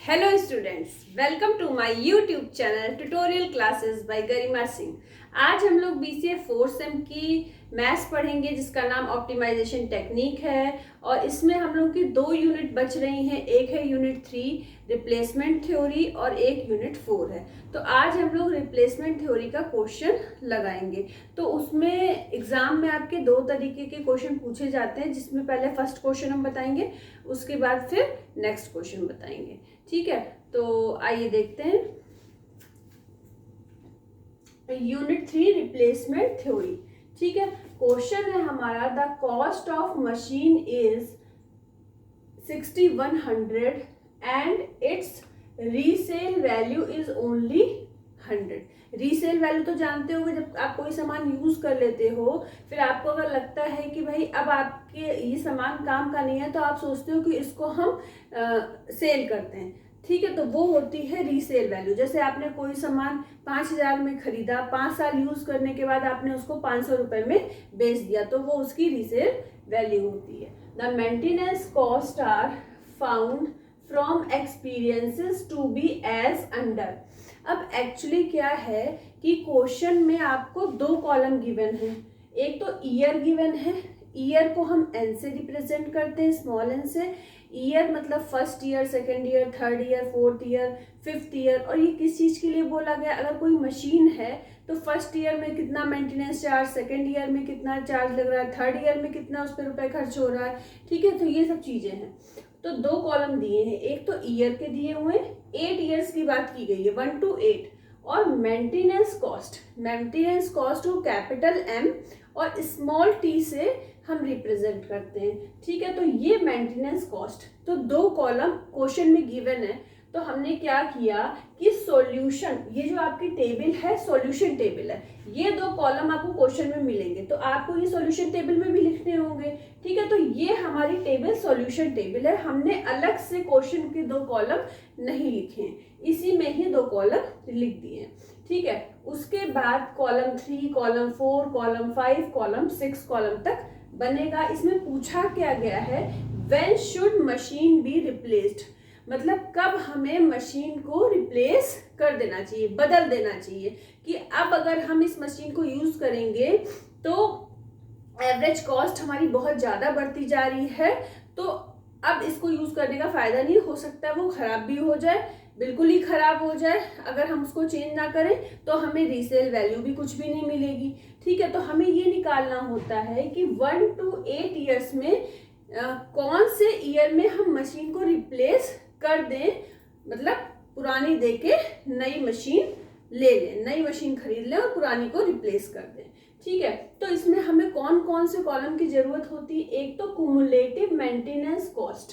Hello students, welcome to my YouTube channel tutorial classes by Garima Singh. आज हम लोग BCA fourth sem की maths पढ़ेंगे जिसका नाम ऑप्टिमाइजेशन टेक्निक है। और इसमें हम लोग की 2 यूनिट बच रही हैं, एक है यूनिट 3 रिप्लेसमेंट थ्योरी और एक यूनिट 4 है। तो आज हम लोग रिप्लेसमेंट थ्योरी का क्वेश्चन लगाएंगे। तो उसमें एग्जाम में आपके 2 तरीके के क्वेश्चन पूछे जाते हैं, जिसमें पहले फर्स्ट क्वेश्चन हम बताएंगे, उसके बाद फिर नेक्स्ट क्वेश्चन बताएंगे। ठीक है, तो आइए देखते हैं यूनिट 3 रिप्लेसमेंट थ्योरी। ठीक है, क्वेश्चन है हमारा the cost of machine is 6100 and it's resale value is only 100। Resale value तो जानते होंगे, जब आप कोई सामान यूज कर लेते हो, फिर आपको अगर लगता है कि भाई अब आपके ये सामान काम का नहीं है, तो आप सोचते हो कि इसको हम सेल करते हैं। ठीक है, तो वो होती है रीसेल वैल्यू। जैसे आपने कोई सामान 5000 में खरीदा, 5 साल यूज करने के बाद आपने उसको 500 रुपए में बेच दिया, तो वो उसकी रीसेल वैल्यू होती है। The maintenance cost are found from experiences to be as under. अब एक्चुअली क्या है कि क्वेश्चन में आपको 2 कॉलम गिवन है। एक तो ईयर गिवन है, ईयर को हम एन से रिप्रेजेंट करते हैं, स्मॉल एन से। ईयर मतलब first year, second year, third year, fourth year, fifth year. और ये किस चीज के लिए बोला गया, अगर कोई मशीन है तो फर्स्ट ईयर में कितना मेंटेनेंस चार्ज, सेकेंड ईयर में कितना चार्ज लग रहा है, थर्ड ईयर में कितना उस पर रुपए खर्च हो रहा है। ठीक है, तो ये सब चीजें हैं। तो 2 कॉलम दिए हैं, एक तो ईयर के दिए हुए 8 ईयर्स की बात की गई है, 1 to 8। और मेंटेनेंस कॉस्ट को कैपिटल एम और स्मॉल टी से हम रिप्रेजेंट करते हैं। ठीक है, तो ये मेंटेनेंस कॉस्ट तो 2 कॉलम क्वेश्चन में गिवन है। तो हमने क्या किया कि सॉल्यूशन, ये जो आपकी टेबल है सॉल्यूशन टेबल है, ये 2 कॉलम आपको क्वेश्चन में मिलेंगे, तो आपको ये सॉल्यूशन टेबल में भी लिखने होंगे। ठीक है, तो ये हमारी टेबल सॉल्यूशन टेबल है। हमने अलग से क्वेश्चन के 2 कॉलम नहीं लिखे हैं, इसी में ही 2 कॉलम लिख दिए हैं। ठीक है, उसके बाद column 3, column 4, column 5, column 6 column तक बनेगा। इसमें पूछा क्या गया है, when should machine be replaced, मतलब कब हमें मशीन को रिप्लेस कर देना चाहिए, बदल देना चाहिए। कि अब अगर हम इस मशीन को यूज करेंगे तो एवरेज कॉस्ट हमारी बहुत ज्यादा बढ़ती जा रही है, तो अब इसको यूज करने का फायदा नहीं, हो सकता है वो खराब भी हो जाए, बिल्कुल ही खराब हो जाए। अगर हम उसको चेंज ना करें तो हमें रीसेल वैल्यू भी कुछ भी नहीं मिलेगी। ठीक है, तो हमें ये निकालना होता है कि 1 to 8 ईयर्स में कौन से ईयर में हम मशीन को रिप्लेस कर दें, मतलब पुरानी दे के नई मशीन ले लें, नई मशीन खरीद लें और पुरानी को रिप्लेस कर दें। ठीक है, तो इसमें हमें कौन कौन से कॉलम की जरूरत होती है। एक तो क्यूमुलेटिव मेंटेनेंस कॉस्ट,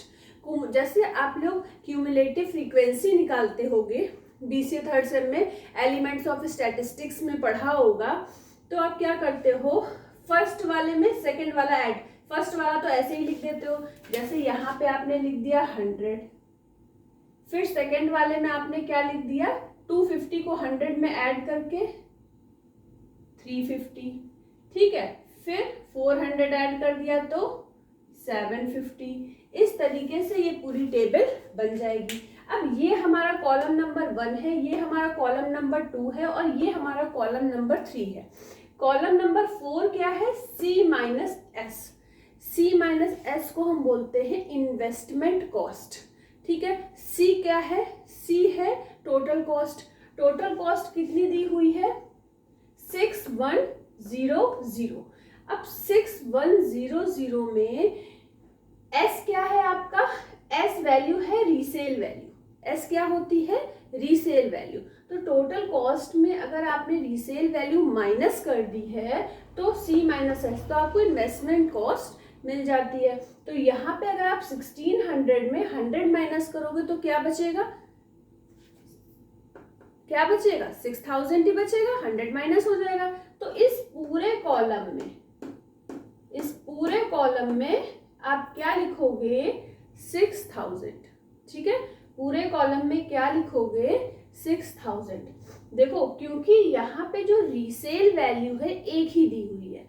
जैसे आप लोग क्यूमुलेटिव फ्रीक्वेंसी निकालते होगे बीसीए थर्ड सेम में, एलिमेंट्स ऑफ स्टैटिस्टिक्स में पढ़ा होगा। तो आप क्या करते हो, फर्स्ट वाले में सेकंड वाला ऐड, फर्स्ट वाला तो ऐसे ही लिख देते हो, जैसे यहाँ पे आपने लिख दिया 100, फिर सेकंड वाले में आपने क्या लिख दिया, 250 को 100 में ऐड करके 350। ठीक है, फिर 400 ऐड कर दिया तो 750। इस तरीके से ये पूरी टेबल बन जाएगी। अब ये हमारा कॉलम नंबर 1 है, ये हमारा कॉलम नंबर 2 है और ये हमारा कॉलम नंबर 3 है। कॉलम नंबर 4 क्या है, C minus S. C minus S को हम बोलते हैं इन्वेस्टमेंट कॉस्ट। ठीक है, C क्या है, C है टोटल कॉस्ट। टोटल कॉस्ट कितनी दी हुई है, 6100। अब 6100 में S क्या है आपका, S वैल्यू है रीसेल वैल्यू। S क्या होती है, रीसेल वैल्यू। तो टोटल कॉस्ट में अगर आपने रीसेल वैल्यू माइनस कर दी है तो C माइनस एस, तो आपको इन्वेस्टमेंट कॉस्ट मिल जाती है। तो यहाँ पे अगर आप 1600 में 100 माइनस करोगे तो क्या बचेगा, क्या बचेगा, 6000 ही बचेगा, 100 माइनस हो जाएगा। तो इस पूरे कॉलम में आप क्या लिखोगे, 6000। ठीक है, पूरे कॉलम में क्या लिखोगे, 6000। देखो, क्योंकि यहाँ पे जो रीसेल वैल्यू है एक ही दी हुई है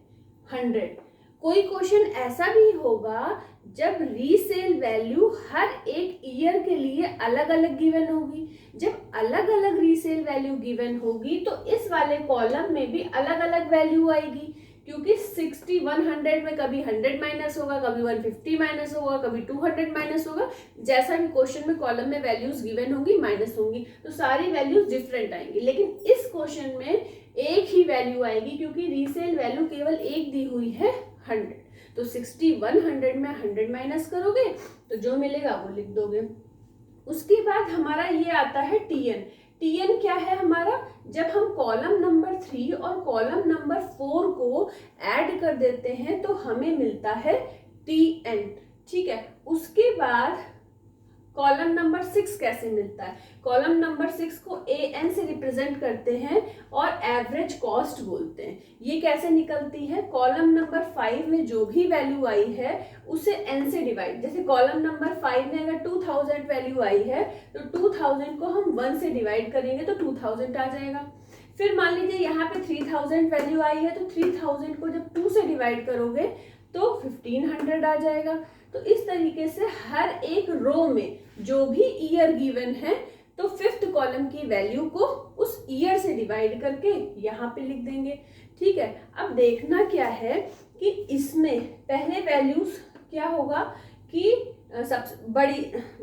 100। कोई क्वेश्चन ऐसा भी होगा जब रीसेल वैल्यू हर एक ईयर के लिए अलग अलग गिवन होगी। जब अलग अलग रीसेल वैल्यू गिवन होगी तो इस वाले कॉलम में भी अलग अलग वैल्यू आएगी, क्योंकि 60 100 में कभी 100 माइनस होगा, कभी 150 माइनस होगा, कभी 200 माइनस होगा। जैसा भी क्वेश्चन में कॉलम में वैल्यूज गिवन होंगी माइनस होंगी, तो सारी वैल्यूज डिफरेंट आएंगी। लेकिन इस क्वेश्चन में एक ही वैल्यू आएगी, क्योंकि रीसेल वैल्यू केवल एक दी हुई है 100। तो 60 100 में 100 माइनस करोगे तो जो मिलेगा वो लिख दोगे। उसके बाद हमारा ये आता है टीएन। टीएन क्या है हमारा? जब हम कॉलम नंबर 3 और कॉलम नंबर 4 को ऐड कर देते हैं तो हमें मिलता है टीएन। ठीक है, उसके बाद कॉलम नंबर 6 कैसे मिलता है? कॉलम नंबर 6 को एन से रिप्रेजेंट करते हैं और एवरेज कॉस्ट बोलते हैं। ये कैसे निकलती है? कॉलम नंबर 5 में जो भी वैल्यू आई है उसे एन से डिवाइड, जैसे कॉलम नंबर 5 में अगर 2000 वैल्यू आई है तो 2000 को हम 1 से डिवाइड करेंगे तो 2000 आ जाएगा। फिर मान लीजिए यहाँ पे 3000 वैल्यू आई है तो 3000 को जब 2 से डिवाइड करोगे तो 1500 आ जाएगा। तो इस तरीके से हर एक रो में जो भी ईयर गिवन है तो 5th कॉलम की वैल्यू को उस ईयर से डिवाइड करके यहाँ पे लिख देंगे। ठीक है, अब देखना क्या है कि इसमें पहले वैल्यूज क्या होगा कि सबसे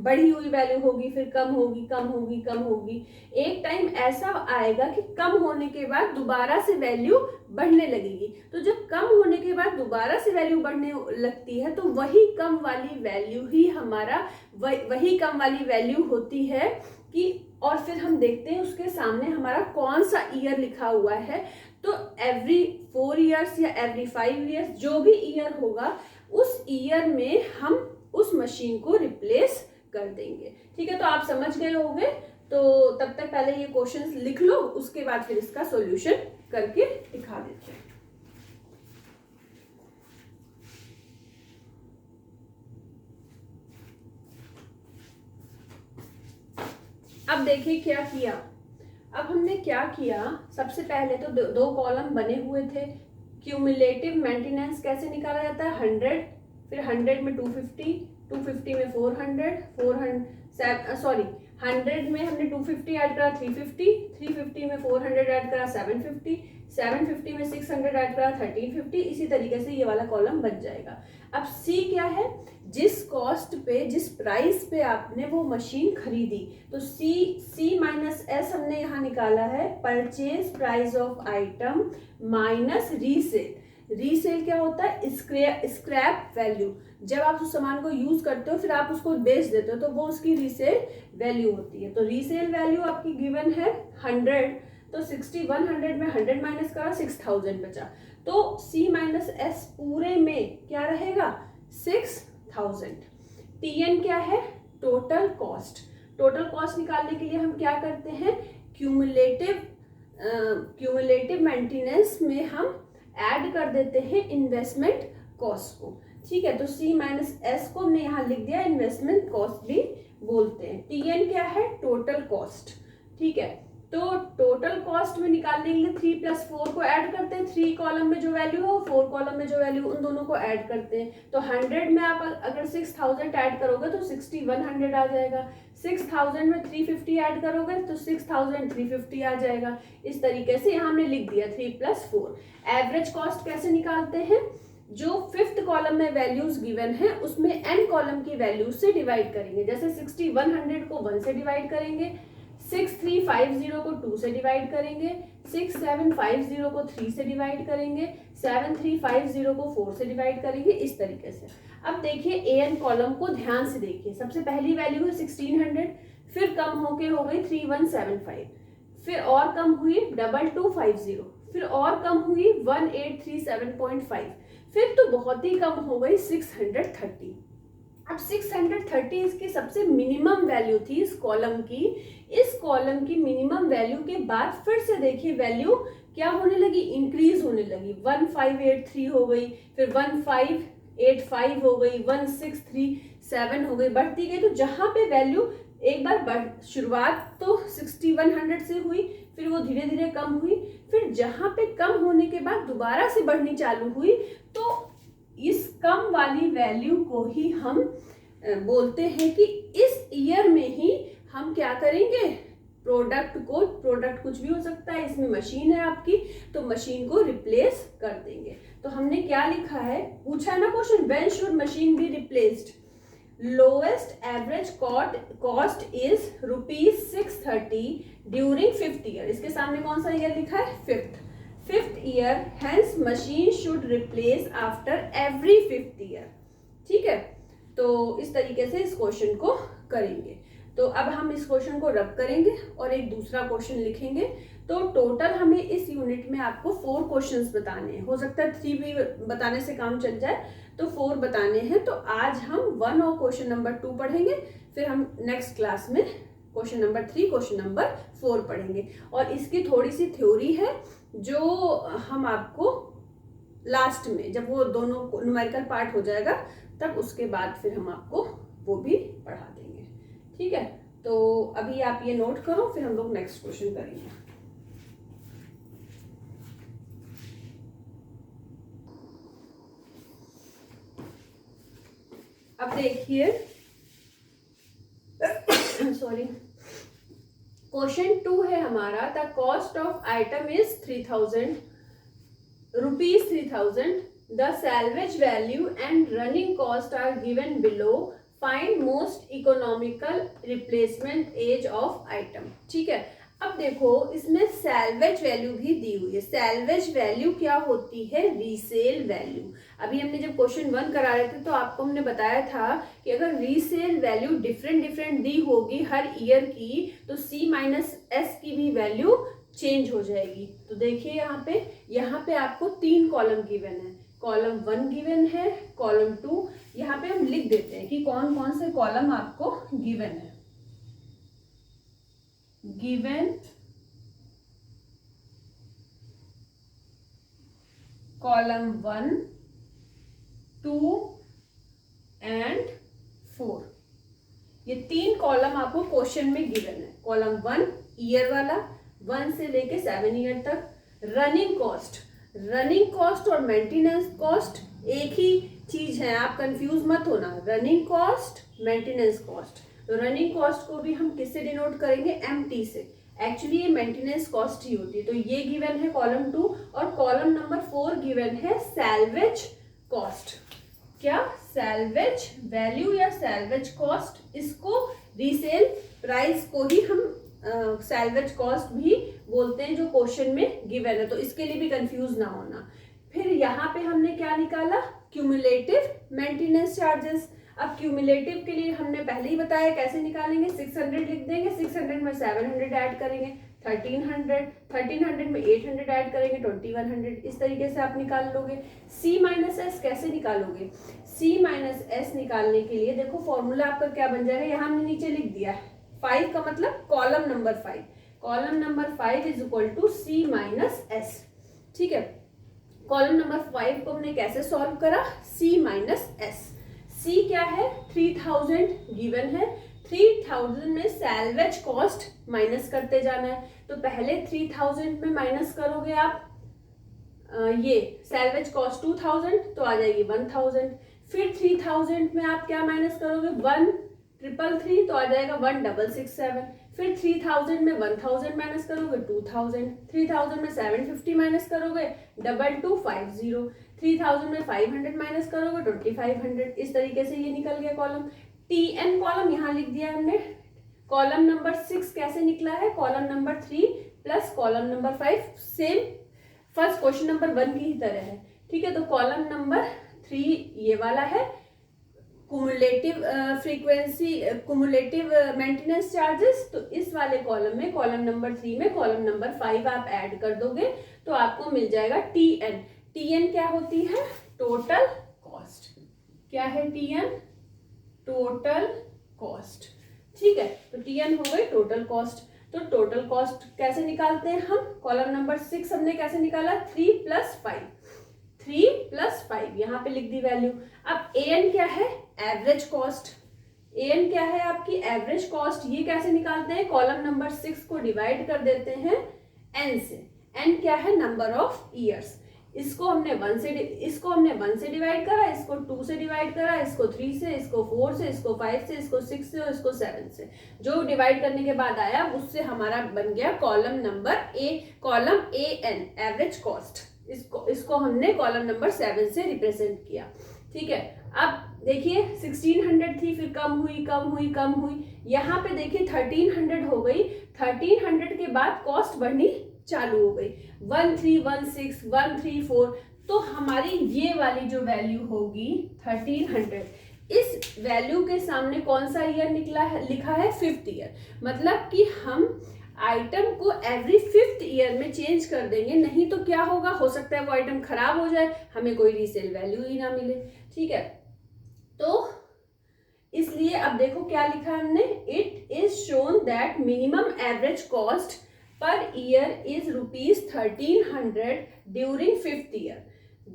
बढ़ी हुई वैल्यू होगी, फिर कम होगी, कम होगी, कम होगी। एक टाइम ऐसा आएगा कि कम होने के बाद दोबारा से वैल्यू बढ़ने लगेगी। तो जब कम होने के बाद दोबारा से वैल्यू बढ़ने लगती है तो वही कम वाली वैल्यू ही हमारा वही कम वाली वैल्यू होती है कि, और फिर हम देखते हैं उसके सामने हमारा कौन सा ईयर लिखा हुआ है। तो एवरी 4 ईयर्स या एवरी 5 ईयर्स जो भी ईयर होगा उस ईयर में हम उस मशीन को रिप्लेस कर देंगे। ठीक है, तो आप समझ गए होंगे। तो तब तक पहले ये क्वेश्चंस लिख लो, उसके बाद फिर इसका सॉल्यूशन करके दिखा देते हैं। अब देखिए क्या किया। अब हमने क्या किया, सबसे पहले तो दो कॉलम बने हुए थे। क्यूमुलेटिव मेंटेनेंस कैसे निकाला जाता है? 100, फिर 100 में 250, 250 में 400, 100 में हमने 250 ऐड करा 350, 350 में 400 ऐड करा 750, 750 में 600 ऐड करा 1350। इसी तरीके से ये वाला कॉलम बन जाएगा। अब सी क्या है? जिस कॉस्ट पे, जिस प्राइस पे आपने वो मशीन खरीदी, तो सी माइनस एस हमने यहाँ निकाला है, purchase price of item minus resale. Resale क्या होता है? Scrap value. जब आप उस सामान को यूज करते हो फिर आप उसको बेच देते हो तो वो उसकी रीसेल वैल्यू होती है। तो रीसेल वैल्यू आपकी गिवन है 100, तो 60 100 में 100 माइनस करा 6000 बचा। तो C माइनस एस पूरे में क्या रहेगा? 6000। टीएन क्या है? Total cost. टोटल कॉस्ट निकालने के लिए हम क्या करते हैं? क्यूमुलेटिव मेंटेनेंस में हम ऐड कर देते हैं इन्वेस्टमेंट कॉस्ट को। ठीक है, तो C माइनस एस को हमने यहाँ लिख दिया, इन्वेस्टमेंट कॉस्ट भी बोलते हैं। टीएन क्या है? Total cost. ठीक है, तो टोटल कॉस्ट में निकालने के लिए 3 + 4 को ऐड करते हैं। 3 कॉलम में जो वैल्यू है 4 कॉलम में जो वैल्यू, उन दोनों को ऐड करते हैं। तो 100 में आप अगर 6000 ऐड करोगे तो 60 100 आ जाएगा। 6000 में 350 ऐड करोगे तो 6000 350 आ जाएगा। इस तरीके से यहाँ हमने लिख दिया 3 + 4। एवरेज कॉस्ट कैसे निकालते हैं? जो 5th कॉलम में वैल्यूज गिवन है उसमें n कॉलम की वैल्यूज से डिवाइड करेंगे। जैसे 60 100 को 1 से डिवाइड करेंगे, 6350 को 2 से डिवाइड करेंगे, 6750 को 3 से डिवाइड करेंगे, 7350 को 4 से डिवाइड करेंगे। इस तरीके से अब देखिए एन कॉलम को ध्यान से देखिए। सबसे पहली वैल्यू है 1600, फिर कम होके हो गई 3175, फिर और कम हुई 2250, फिर और कम हुई 1837.5, फिर तो बहुत ही कम हो गई 630। अब 630 इसकी सबसे मिनिमम वैल्यू थी इस कॉलम की। इस कॉलम की मिनिमम वैल्यू के बाद फिर से देखिए वैल्यू क्या होने लगी? इंक्रीज होने लगी। 1583 हो गई, फिर 1585 हो गई, 1637 हो गई, बढ़ती गई। तो जहां पे वैल्यू एक बार शुरुआत तो 60 100 से हुई, फिर वो धीरे धीरे कम हुई, फिर जहां पे कम होने के बाद दोबारा से बढ़नी चालू हुई तो इस कम वाली वैल्यू को ही हम बोलते हैं कि इस ईयर में ही हम क्या करेंगे, प्रोडक्ट कुछ भी हो सकता है, इसमें मशीन है आपकी, तो मशीन को रिप्लेस कर देंगे। तो हमने क्या लिखा है, पूछा है ना question, when should machine be replaced, lowest average cost is ₹630 during 5th year. इसके सामने कौन सा ईयर लिखा है, fifth year, hence machine should replace after every 5th year. ठीक है, तो इस तरीके से इस क्वेश्चन को करेंगे। तो अब हम इस क्वेश्चन को रब करेंगे और एक दूसरा क्वेश्चन लिखेंगे। तो टोटल हमें इस यूनिट में आपको 4 क्वेश्चंस बताने हैं, हो सकता है 3 भी बताने से काम चल जाए, तो 4 बताने हैं। तो आज हम 1 और क्वेश्चन नंबर 2 पढ़ेंगे, फिर हम नेक्स्ट क्लास में क्वेश्चन नंबर 3 क्वेश्चन नंबर 4 पढ़ेंगे। और इसकी थोड़ी सी थ्योरी है जो हम आपको लास्ट में, जब वो दोनों न्यूमेरिकल पार्ट हो जाएगा तब उसके बाद फिर हम आपको वो भी पढ़ा देंगे। ठीक है, तो अभी आप ये नोट करो, फिर हम लोग नेक्स्ट क्वेश्चन करेंगे। अब देखिए सॉरी, क्वेश्चन 2 है हमारा, the cost of item is 3000 rupees 3000, the salvage value and running cost are given below, find most economical replacement age of item. ठीक है, अब देखो इसमें सैल्वेज वैल्यू भी दी हुई है। सैल्वेज वैल्यू क्या होती है, रीसेल वैल्यू। अभी हमने जब क्वेश्चन 1 करा रहे थे तो आपको हमने बताया था कि अगर रीसेल वैल्यू डिफरेंट दी होगी हर ईयर की, तो C-S की भी वैल्यू चेंज हो जाएगी। तो देखिए यहाँ पे आपको 3 कॉलम गिवन है, कॉलम 1 गिवन है, कॉलम 2, यहाँ पे हम लिख देते हैं कि कौन कौन से कॉलम आपको गिवन है। गिवन कॉलम 1, 2 एंड 4, ये 3 कॉलम आपको क्वेश्चन में गिवन है। कॉलम 1 ईयर वाला, 1 से लेके 7 ईयर तक। रनिंग कॉस्ट और मेंटेनेंस कॉस्ट एक ही चीज है, आप कंफ्यूज मत होना, रनिंग कॉस्ट मेंटेनेंस कॉस्ट। तो रनिंग कॉस्ट को भी हम किससे डिनोट करेंगे, MT से। एक्चुअली ये मेंटेनेंस कॉस्ट ही होती है। तो ये गिवन है कॉलम 2, और कॉलम नंबर 4 गिवन है सैल्वेज कॉस्ट। क्या, सैल्वेज वैल्यू या सैल्वेज कॉस्ट, इसको रीसेल प्राइस को ही हम सैल्वेज कॉस्ट भी बोलते हैं, जो क्वेश्चन में गिवन है। तो इसके लिए भी कंफ्यूज ना होना। फिर यहाँ पे हमने क्या निकाला, क्यूमुलेटिव मेंटेनेंस चार्जेस। अब क्यूमुलेटिव के लिए हमने पहले ही बताया कैसे निकालेंगे, 600 लिख देंगे, 600 में 700 ऐड करेंगे, 1300 में 800 ऐड करेंगे, 2100, इस तरीके से आप निकाल लोगे। C-S कैसे निकालोगे, C-S निकालने के लिए देखो फॉर्मूला आपका क्या बन जाएगा, यहाँ हमने नीचे लिख दिया है, 5 का मतलब column number 5, column number 5 is equal to C-S। ठीक है, कॉलम नंबर 5 को हमने कैसे सॉल्व करा, C-S। C क्या है, 3000 गिवन है, 3000 में सैल्वेज कॉस्ट माइनस करते जाना है। तो पहले 3000 में माइनस करोगे आप ये सैल्वेज कॉस्ट 2000, तो आ जाएगी 1000। फिर 3000 में आप क्या माइनस करोगे, 1333, तो आ जाएगा 1667। फिर 3000 में 1000 माइनस करोगे 2000, 3000 में 750 माइनस करोगे 2250, 3000 में 500 माइनस करोगे 2500। इस तरीके से ये निकल गया कॉलम। TN कॉलम यहाँ लिख दिया हमने। कॉलम नंबर 6 कैसे निकला है, column number 3 plus column number 5, same first question number 1 की ही तरह है। ठीक है, तो कॉलम नंबर 3 ये वाला है, कुमुलेटिव कुमुलेटिव मेंटेनेंस चार्जेस। तो इस वाले कॉलम में, कॉलम नंबर 3 में कॉलम नंबर 5 आप ऐड कर दोगे तो आपको मिल जाएगा TN। TN क्या होती है, टोटल कॉस्ट। क्या है TN, टोटल कॉस्ट। ठीक है, तो TN हो गई टोटल कॉस्ट। तो टोटल कॉस्ट कैसे निकालते हैं हम, कॉलम नंबर 6 हमने कैसे निकाला, 3 + 5, 3 + 5 यहाँ पे लिख दी वैल्यू। अब AN क्या है, एवरेज कॉस्ट। AN क्या है आपकी एवरेज कॉस्ट, ये कैसे निकालते हैं, कॉलम नंबर 6 को डिवाइड कर देते हैं N से। N क्या है, नंबर ऑफ ईयर्स। इसको हमने 1 से डिवाइड करा, इसको 2 से डिवाइड करा, इसको 3 से, इसको 4 से, इसको 5 से, इसको 6 से और इसको 7 से। जो डिवाइड करने के बाद आया उससे हमारा बन गया column number column AN, average cost. इसको हमने कॉलम नंबर 7 से रिप्रेजेंट किया। ठीक है, अब देखिए 1600 थी, फिर कम हुई, यहाँ पे देखिए 1300 हो गई। 1300 के बाद कॉस्ट बढ़नी चालू हो गई, 1316, 134। तो हमारी ये वाली जो वैल्यू होगी 1300, इस वैल्यू के सामने कौन सा ईयर लिखा है 5th ईयर। मतलब कि हम आइटम को एवरी 5th ईयर में चेंज कर देंगे, नहीं तो क्या होगा, हो सकता है वो आइटम खराब हो जाए, हमें कोई रीसेल वैल्यू ही ना मिले। ठीक है, तो इसलिए अब देखो क्या लिखा है हमने, it is shown that minimum average cost per year is rupees 1300 during 5th year.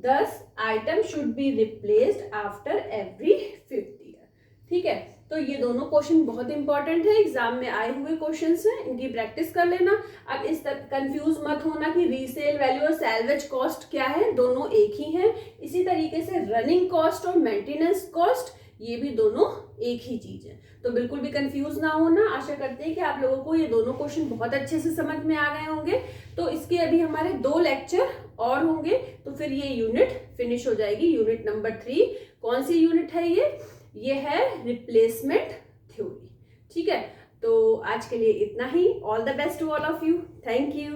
Thus, item should be replaced after every 5th year. ठीक है, तो ये दोनों क्वेश्चन बहुत इंपॉर्टेंट है, एग्जाम में आए हुए क्वेश्चंस हैं, इनकी प्रैक्टिस कर लेना। अब इस तरह कंफ्यूज मत होना कि रीसेल वैल्यू और सैल्वेज कॉस्ट क्या है, दोनों एक ही हैं। इसी तरीके से रनिंग कॉस्ट और मेंटेनेंस कॉस्ट, ये भी दोनों एक ही चीज है, तो बिल्कुल भी कंफ्यूज ना होना। आशा करते हैं कि आप लोगों को ये दोनों क्वेश्चन बहुत अच्छे से समझ में आ गए होंगे। तो इसके अभी हमारे 2 लेक्चर और होंगे, तो फिर ये यूनिट फिनिश हो जाएगी। यूनिट नंबर 3, कौन सी यूनिट है ये है रिप्लेसमेंट थ्योरी। ठीक है, तो आज के लिए इतना ही। All the best to all of you, thank you.